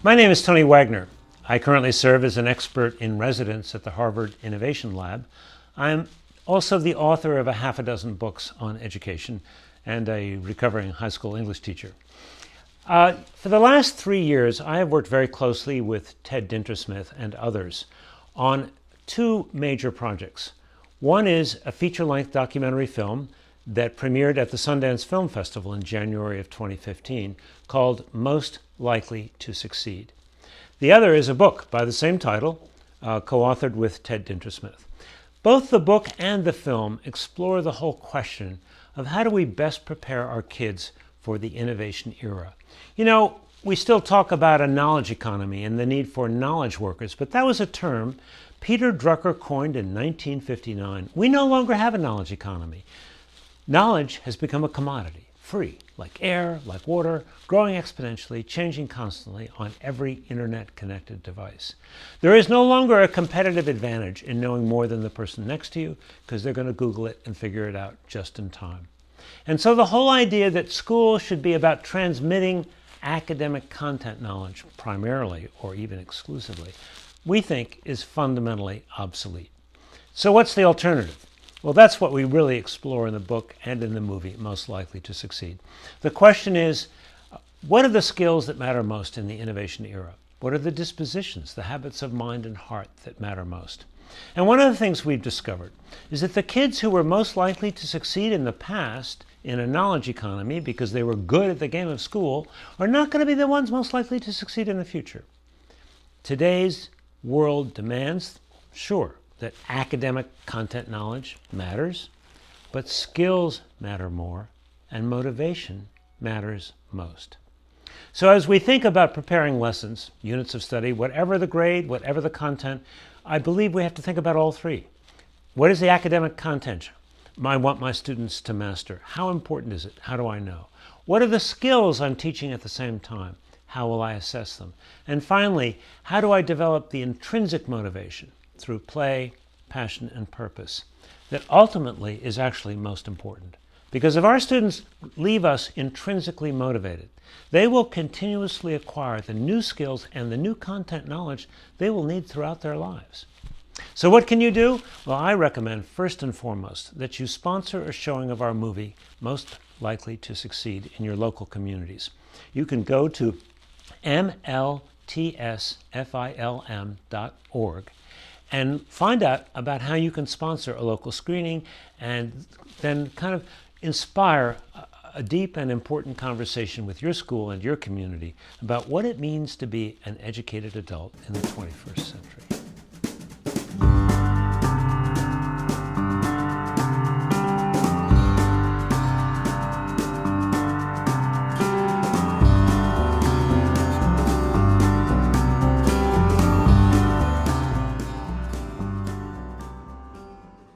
My name is Tony Wagner. I currently serve as an expert in residence at the Harvard Innovation Lab. I'm also the author of a half a dozen books on education and a recovering high school English teacher. For the last 3 years, I have worked very closely with Ted Dintersmith and others on two major projects. One is a feature-length documentary film that premiered at the Sundance Film Festival in January of 2015 called Most Likely to Succeed. The other is a book by the same title, co-authored with Ted Dintersmith. Both the book and the film explore the whole question of how do we best prepare our kids for the innovation era. You know, we still talk about a knowledge economy and the need for knowledge workers, but that was a term Peter Drucker coined in 1959. We no longer have a knowledge economy. Knowledge has become a commodity, free, like air, like water, growing exponentially, changing constantly on every internet-connected device. There is no longer a competitive advantage in knowing more than the person next to you because they're going to Google it and figure it out just in time. And so the whole idea that school should be about transmitting academic content knowledge primarily or even exclusively, we think is fundamentally obsolete. So what's the alternative? Well, that's what we really explore in the book and in the movie, Most Likely to Succeed. The question is, what are the skills that matter most in the innovation era? What are the dispositions, the habits of mind and heart that matter most? And one of the things we've discovered is that the kids who were most likely to succeed in the past in a knowledge economy because they were good at the game of school are not going to be the ones most likely to succeed in the future. Today's world demands, sure, that academic content knowledge matters, but skills matter more, and motivation matters most. So as we think about preparing lessons, units of study, whatever the grade, whatever the content, I believe we have to think about all three. What is the academic content I want my students to master? How important is it? How do I know? What are the skills I'm teaching at the same time? How will I assess them? And finally, how do I develop the intrinsic motivation through play, passion, and purpose that ultimately is actually most important? Because if our students leave us intrinsically motivated, they will continuously acquire the new skills and the new content knowledge they will need throughout their lives. So what can you do? Well, I recommend first and foremost that you sponsor a showing of our movie, Most Likely to Succeed, in your local communities. You can go to mltsfilm.org and find out about how you can sponsor a local screening and then kind of inspire a deep and important conversation with your school and your community about what it means to be an educated adult in the 21st century.